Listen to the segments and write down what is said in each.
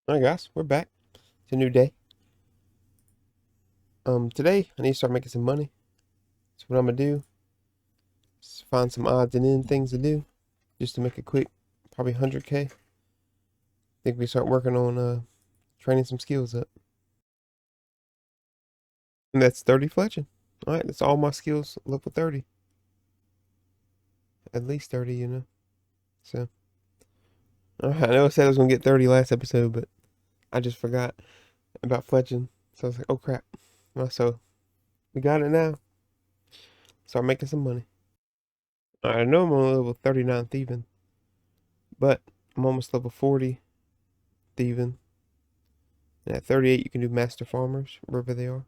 Alright guys, we're back. It's a new day. Today I need to start making some money. So what I'm gonna do is find some odds and end things to do just to make a quick, probably 100K. Think we start working on training some skills up. And that's 30 fletching. Alright, that's all my skills level 30. At least 30, you know. So I know I said I was gonna get 30 last episode, but I just forgot about fletching. So I was like, oh crap. Well, so we got it now. Start making some money. Alright, I know I'm on level 39 thieving, but I'm almost level 40 thieving. And at 38, you can do master farmers, wherever they are.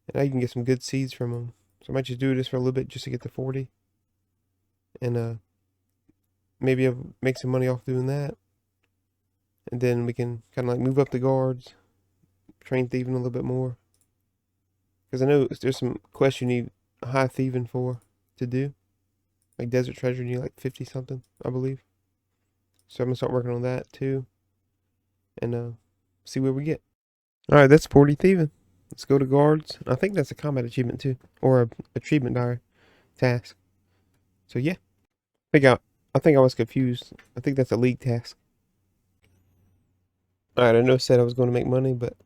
And now you can get some good seeds from them. So I might just do this for a little bit just to get to 40. And maybe I'll make some money off doing that. And then we can kind of like move up the guards, train thieving a little bit more. Because I know there's some quests you need a high thieving for to do. Like desert treasure, you need like 50 something, I believe. So I'm going to start working on that too. And see where we get. Alright, that's 40 thieving. Let's go to guards. I think that's a combat achievement too. Or a achievement diary task. So yeah. I think I was confused. I think that's a league task. Alright, I know I said I was going to make money, but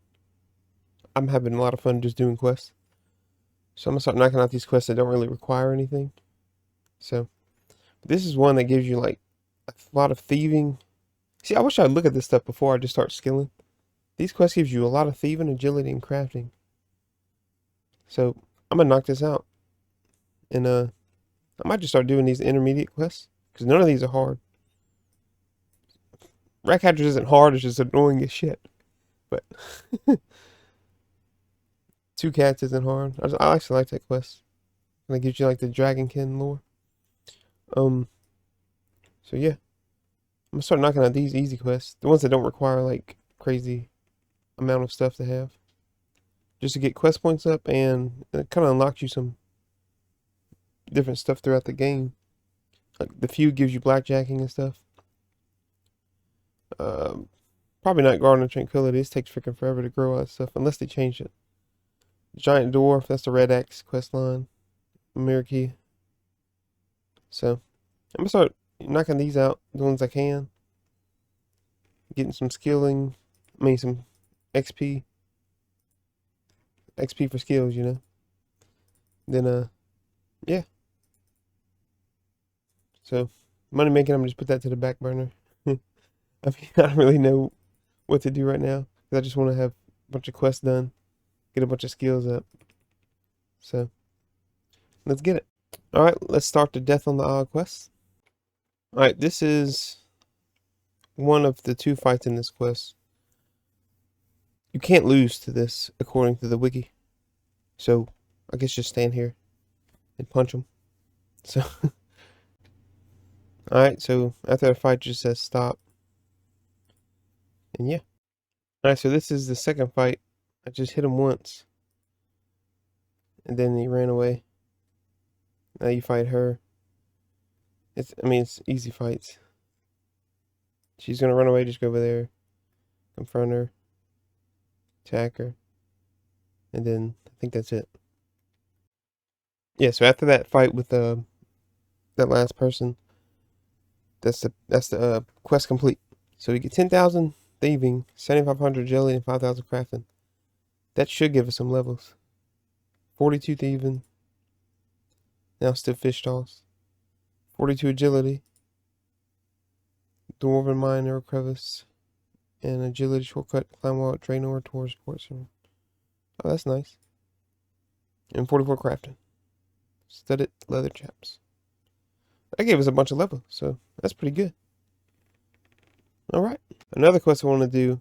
I'm having a lot of fun just doing quests. So I'm gonna start knocking out these quests that don't really require anything. So this is one that gives you like a lot of thieving. See, I wish I'd look at this stuff before I just start skilling. These quests gives you a lot of thieving, agility, and crafting. So I'm gonna knock this out. And I might just start doing these intermediate quests. Because none of these are hard. Rat catchers isn't hard, it's just annoying as shit. But two cats isn't hard. I actually like that quest. And it gives you like the dragonkin lore. Um, so yeah. I'm gonna start knocking out these easy quests. The ones that don't require like crazy amount of stuff to have. Just to get quest points up, and it kind of unlocks you some different stuff throughout the game. Like the feud gives you blackjacking and stuff. Um, Probably not Garden of Tranquility. This takes freaking forever to grow all that stuff unless they change it. Giant Dwarf, that's the Red Axe quest line. Mirror Key. So I'm gonna start knocking these out, the ones I can. Getting some skilling, some XP. XP for skills, you know. Then yeah. So money making, I'm gonna just put that to the back burner. I mean, I don't really know what to do right now because I just want to have a bunch of quests done, get a bunch of skills up. So let's get it. All right, let's start the Death on the Isle quest. All right, this is one of the two fights in this quest. You can't lose to this according to the wiki. So I guess just stand here and punch them. So all right, so after the fight just says stop. And yeah. All right, so this is the second fight. I just hit him once. And then he ran away. Now you fight her. It's easy fights. She's gonna run away, just go over there, confront her, attack her, and then I think that's it. Yeah, so after that fight with that last person, that's the quest complete. So we get 10,000 thieving, 7,500 jelly, and 5,000 crafting. That should give us some levels. 42 thieving. Now still fish toss. 42 agility. Dwarven mine, arrow crevice, and agility shortcut, climb wall, trainer towards sports. Oh, that's nice. And 44 crafting. Studded leather chaps. That gave us a bunch of levels, so that's pretty good. Alright. Another quest I want to do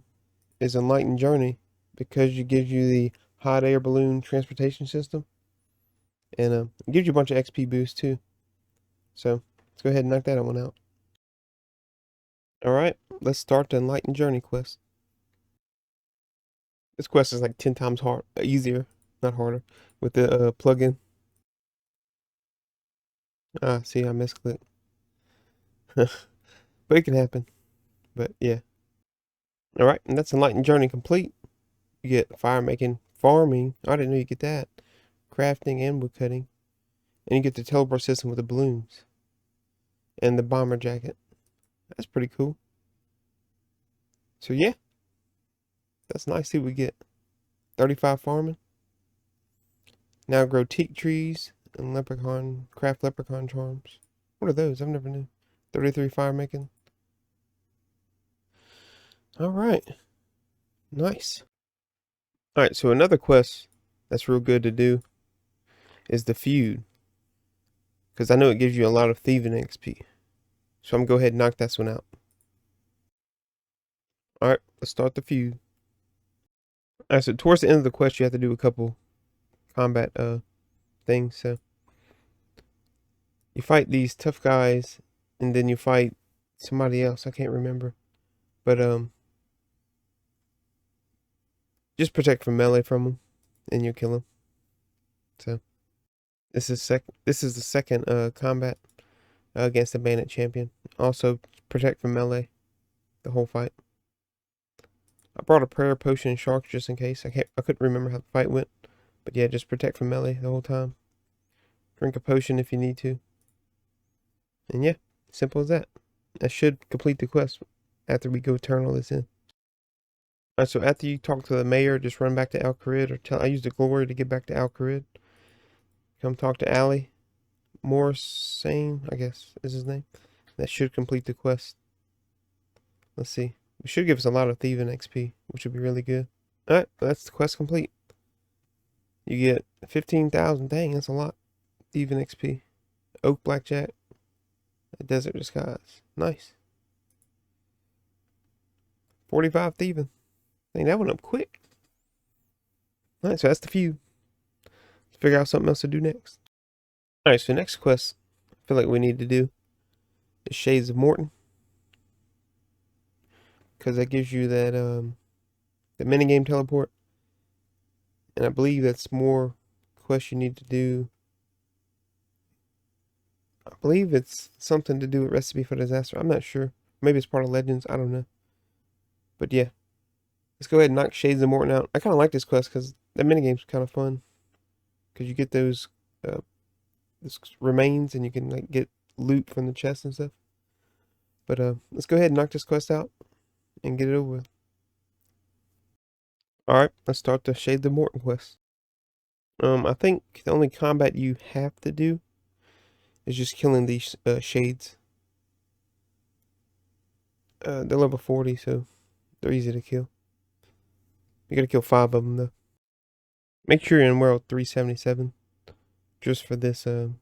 is Enlightened Journey, because it gives you the hot air balloon transportation system. And it gives you a bunch of XP boosts too. So let's go ahead and knock that one out. Alright, let's start the Enlightened Journey quest. This quest is like 10 times easier, not harder, with the plugin. Ah, see, I misclicked. But it can happen. But yeah. Alright, and that's Enlightened Journey complete. You get fire making, farming. I didn't know you get that. Crafting and wood cutting. And you get the teleport system with the balloons. And the bomber jacket. That's pretty cool. So yeah, that's nice. See what we get. 35 farming. Now grow teak trees and craft leprechaun charms. What are those? I've never knew. 33 fire making. Alright. Nice. Alright, so another quest that's real good to do is the feud. Because I know it gives you a lot of thieving XP. So I'm going to go ahead and knock this one out. Alright, let's start the feud. Alright, so towards the end of the quest, you have to do a couple combat things. So you fight these tough guys, and then you fight somebody else. I can't remember. But just protect from melee from them, and you kill them. So this is the second combat against the bandit champion. Also protect from melee the whole fight. I brought a prayer potion and sharks just in case. I couldn't remember how the fight went. But yeah, just protect from melee the whole time. Drink a potion if you need to. And yeah, simple as that. That should complete the quest after we go turn all this in. Alright, so after you talk to the mayor, just run back to Al Kharid, or I used the glory to get back to Al Kharid. Come talk to Ali. Morsane, I guess is his name. That should complete the quest. Let's see. It should give us a lot of thieving XP, which would be really good. Alright, that's the quest complete. You get 15,000. Dang, that's a lot. Thieving XP. Oak Blackjack. Desert Disguise. Nice. 45 thieving. Dang, that went up quick. Alright, so that's the feud. Let's figure out something else to do next. Alright, so next quest I feel like we need to do is Shades of Morton. Because that gives you that the minigame teleport. And I believe that's more quests you need to do. I believe it's something to do with Recipe for Disaster. I'm not sure. Maybe it's part of Legends. I don't know. But yeah. Let's go ahead and knock Shades of Morton out. I kind of like this quest because that minigame's kind of fun. Because you get those remains and you can like get loot from the chest and stuff. But let's go ahead and knock this quest out and get it over with. Alright, let's start the Shades of Morton quest. I think the only combat you have to do is just killing these shades. They're level 40, so they're easy to kill. You gotta kill 5 of them though. Make sure you're in world 377 just for this part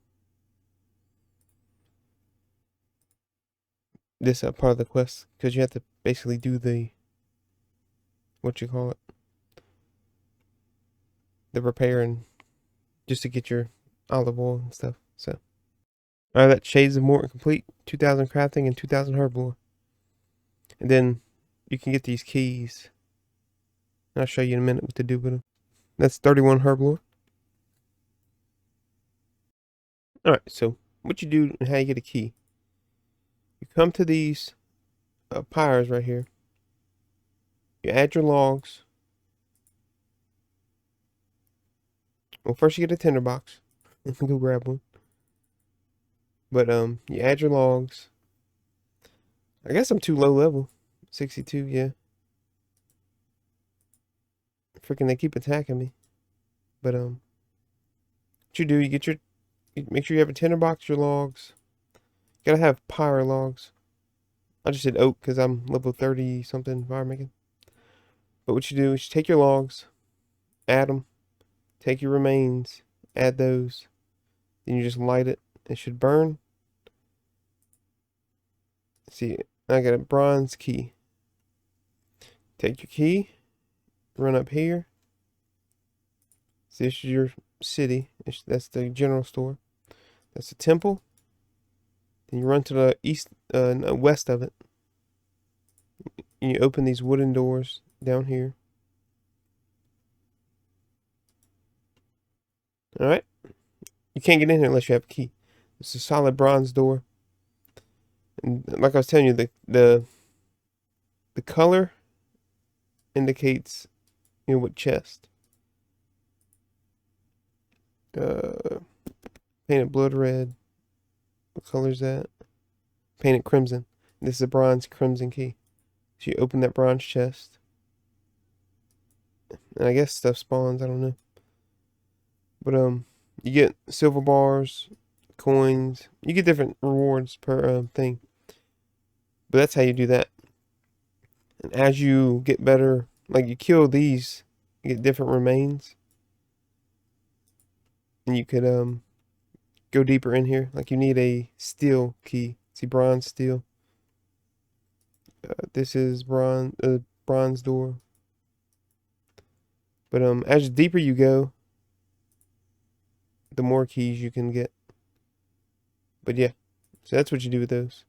of the quest, because you have to basically do the the repair and just to get your olive oil and stuff. So alright, that Shades of Morton complete. 2,000 crafting and 2,000 herblore. And then you can get these keys. And I'll show you in a minute what to do with them. That's 31 herblore. Alright, so what you do and how you get a key. You come to these pyres right here. You add your logs. Well, first you get a tinderbox. Go grab one. But you add your logs. I guess I'm too low level. 62, yeah. Freaking, they keep attacking me. But what you do, you make sure you have a tinderbox, your logs. You gotta have pyre logs. I just did oak because I'm level 30 something fire making. But what you do is you take your logs, add them, take your remains, add those, then you just light it. It should burn. See, I got a bronze key. Take your key, run up here. See, this is your city. That's the general store. That's the temple. Then you run to the west of it. And you open these wooden doors down here. Alright? You can't get in here unless you have a key. It's a solid bronze door. And like I was telling you, the color indicates, what chest. Painted blood red. What color is that? Painted crimson. This is a bronze crimson key. So you open that bronze chest. And I guess stuff spawns, I don't know. But you get silver bars, coins. You get different rewards per thing. But that's how you do that. And as you get better, like you kill these, you get different remains. And you could go deeper in here. Like you need a steel key. See, bronze steel. This is bronze door. But as deeper you go, the more keys you can get. But yeah, so that's what you do with those.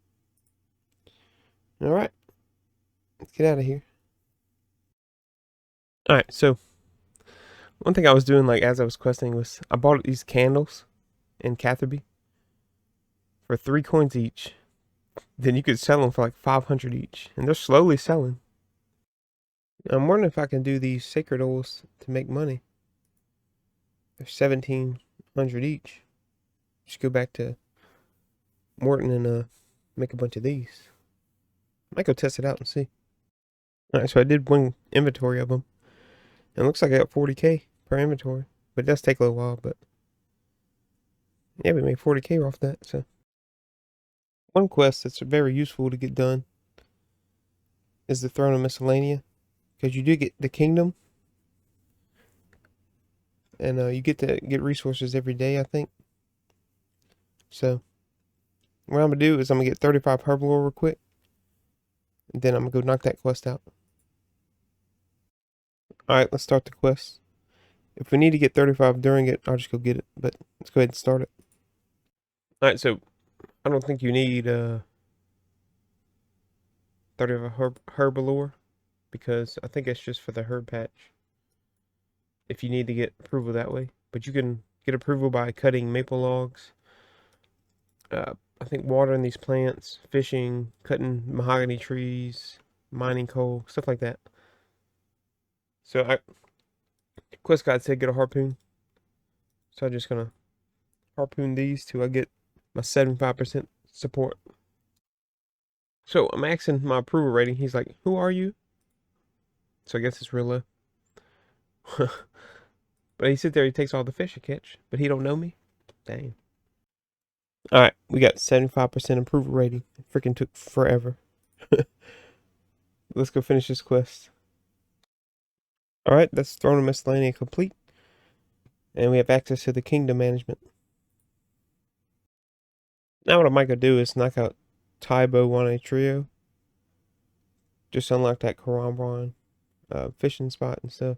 All right, let's get out of here. All right, so one thing I was doing, like as I was questing, was I bought these candles in Catherby for 3 coins each. Then you could sell them for like 500 each, and they're slowly selling. I'm wondering if I can do these sacred oils to make money. They're 1,700 each. Just go back to Morton and make a bunch of these. I might go test it out and see. Alright, so I did one inventory of them. And it looks like I got 40k per inventory. But it does take a little while, but yeah, we made 40k off that, so. One quest that's very useful to get done is the Throne of Miscellanea. Because you do get the kingdom. And you get to get resources every day, I think. So, what I'm going to do is I'm going to get 35 herbal ore real quick. And then I'm going to go knock that quest out. Alright, let's start the quest. If we need to get 35 during it, I'll just go get it. But let's go ahead and start it. Alright, so I don't think you need 35 herbal ore. Because I think it's just for the herb patch. If you need to get approval that way. But you can get approval by cutting maple logs. I think watering these plants, fishing, cutting mahogany trees, mining coal, stuff like that. So quest guide said get a harpoon. So I'm just gonna harpoon these till I get my 75% support. So I'm asking my approval rating. He's like, "Who are you?" So I guess it's real low. But he sits there, he takes all the fish I catch, but he don't know me. Dang. Alright, we got 75% approval rating. It freaking took forever. Let's go finish this quest. Alright, that's Throne of Miscellanea complete. And we have access to the kingdom management. Now what I might go do is knock out Tybo 1A Trio. Just unlock that Karambron fishing spot and stuff.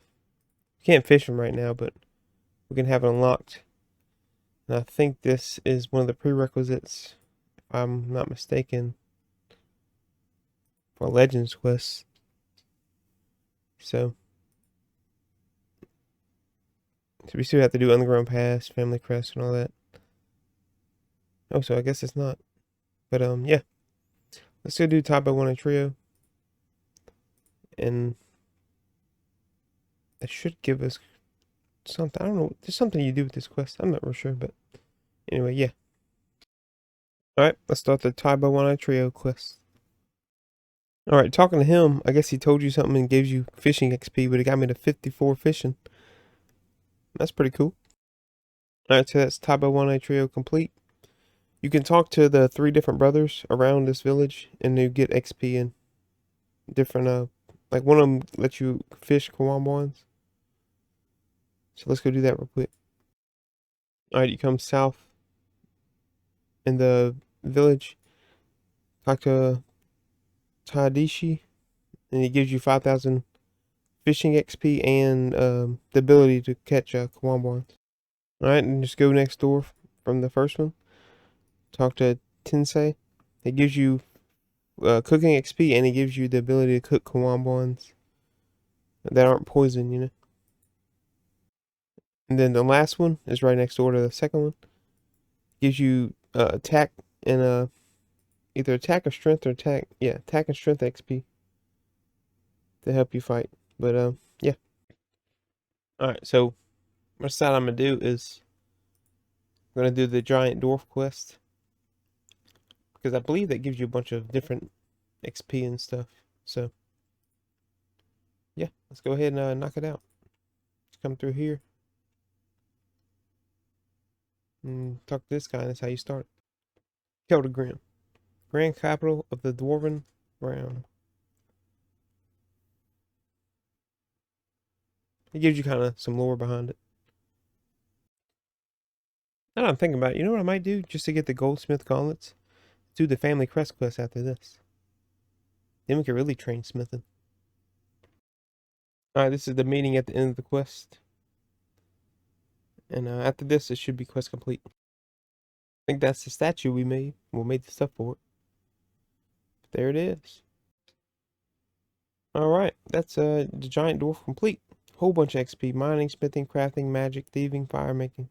Can't fish them right now, but we can have it unlocked. And I think this is one of the prerequisites, if I'm not mistaken, for Legends Quest. So we still have to do Underground Pass, Family Crest, and all that. Oh, so I guess it's not. But yeah. Let's go do Tybo 1A Trio. And it should give us something. I don't know. There's something you do with this quest. I'm not real sure, but anyway, yeah. Alright, let's start the Tybo 1A Trio quest. Alright, talking to him, I guess he told you something and gives you fishing XP, but it got me to 54 fishing. That's pretty cool. Alright, so that's Tybo 1A Trio complete. You can talk to the 3 different brothers around this village, and you get XP and different, like one of them lets you fish Kawambwans. So let's go do that real quick. Alright, you come south in the village, talk to Tadishi, and he gives you 5,000 fishing XP and the ability to catch Kawambwans. Alright, and just go next door from the first one. Talk to Tensei. It gives you cooking XP, and it gives you the ability to cook Kawambwans that aren't poison, you know. And then the last one is right next door to the second one. Gives you attack and either attack or strength or attack. Yeah, attack and strength XP to help you fight. But yeah. All right. So first thing I'm gonna do is I'm gonna do the giant dwarf quest because I believe that gives you a bunch of different XP and stuff. So yeah, let's go ahead and knock it out. Let's come through here and talk to this guy. That's how you start. Keldagrim, grand capital of the Dwarven realm. It gives you kind of some lore behind it. Now I'm thinking about it, you know what I might do just to get the goldsmith gauntlets? Do the family crest quest after this. Then we can really train smithing. Alright, this is the meeting at the end of the quest. And after this, it should be quest complete. I think that's the statue we made. We made the stuff for it. There it is. Alright, that's the giant dwarf complete. Whole bunch of XP. Mining, smithing, crafting, magic, thieving, fire making.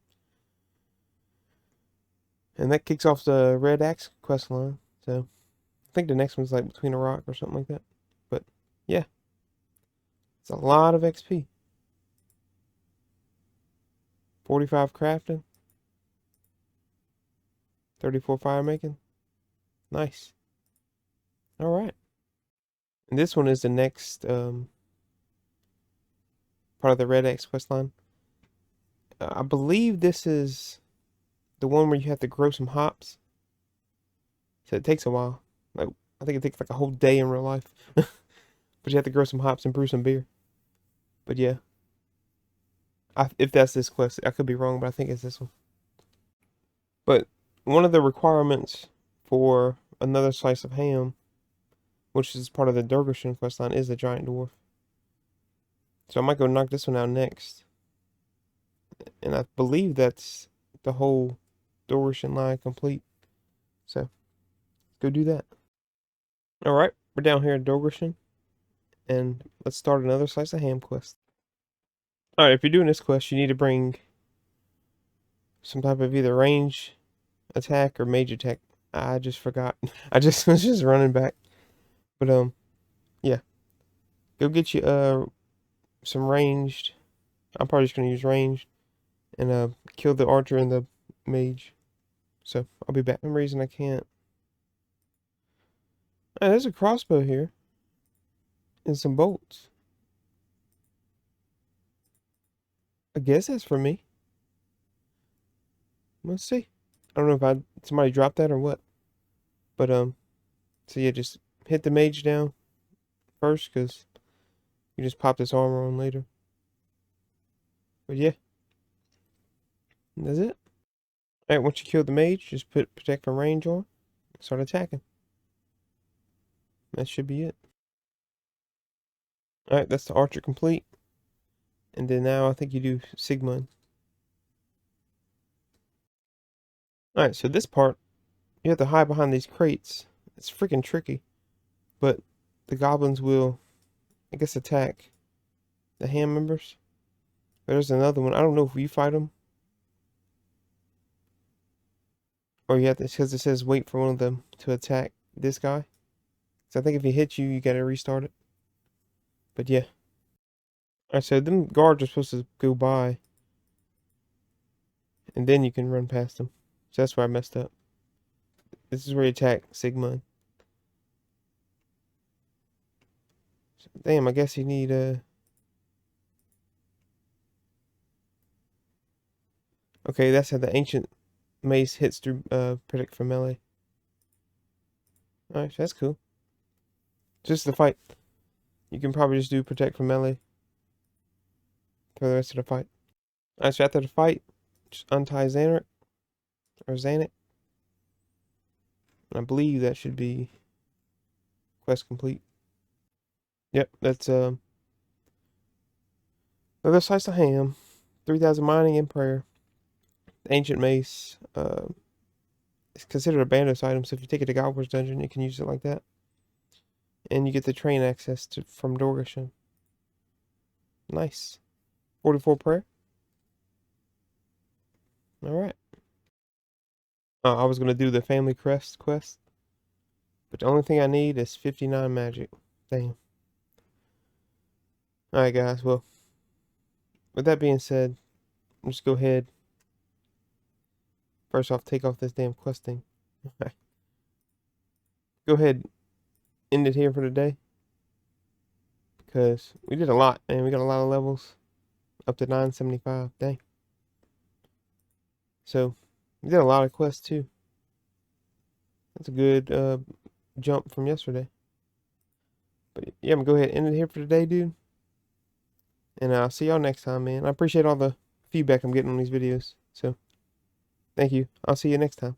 And that kicks off the red axe quest line. So I think the next one's like between a rock or something like that. But yeah, it's a lot of XP. 45 crafting, 34 fire making. Nice. All right. And this one is the next part of the red axe quest line. I believe this is the one where you have to grow some hops. So it takes a while. Like I think it takes like a whole day in real life. But you have to grow some hops and brew some beer. But yeah. If that's this quest, I could be wrong, but I think it's this one. But one of the requirements for another slice of ham, which is part of the Durgashin quest line, is the giant dwarf. So I might go knock this one out next. And I believe that's the whole Durgashin line complete. So go do that. Alright, we're down here at Durgashin. And let's start another slice of ham quest. Alright, if you're doing this quest, you need to bring some type of either range attack or mage attack. I just forgot. I just was just running back. But yeah. Go get you some ranged. I'm probably just gonna use ranged and kill the archer and the mage. So I'll be back. For some reason I can't. Oh, there's a crossbow here. And some bolts. I guess that's for me. Let's see. I don't know if somebody dropped that or what. But so yeah, just hit the mage down first, because you just pop this armor on later. But yeah. That's it. Alright, once you kill the mage, just put protect from range on. Start attacking. That should be it. Alright, that's the archer complete. And then now I think you do Sigmund. Alright, so this part, you have to hide behind these crates. It's freaking tricky. But the goblins will, I guess, attack the ham members. There's another one. I don't know if you fight them. Or you have to, because it says wait for one of them to attack this guy. So I think if he hits you, you gotta restart it. But yeah. Alright, so them guards are supposed to go by. And then you can run past them. So that's where I messed up. This is where you attack Sigmund. So, damn, I guess you need okay, that's how the ancient mace hits through protect from melee. Alright, so that's cool. Just the fight. You can probably just do protect from melee for the rest of the fight. Alright, so after the fight, just untie Xanac or Xanac. And I believe that should be quest complete. Yep, that's another slice of ham, 3,000 mining and prayer. The ancient mace is considered a Bandos item, so if you take it to Gobbler's dungeon, you can use it like that. And you get the train access from Dorgashin. Nice. 44 prayer. Alright. I was going to do the family crest quest. But the only thing I need is 59 magic. Damn. Alright, guys. Well, with that being said, let's go ahead. First off, take off this damn quest thing. Go ahead, end it here for today. Because we did a lot, man. We got a lot of levels. Up to 975. Dang. So, we did a lot of quests too. That's a good jump from yesterday. But yeah, I'm gonna go ahead and end it here for today, dude. And I'll see y'all next time, man. I appreciate all the feedback I'm getting on these videos. So, thank you. I'll see you next time.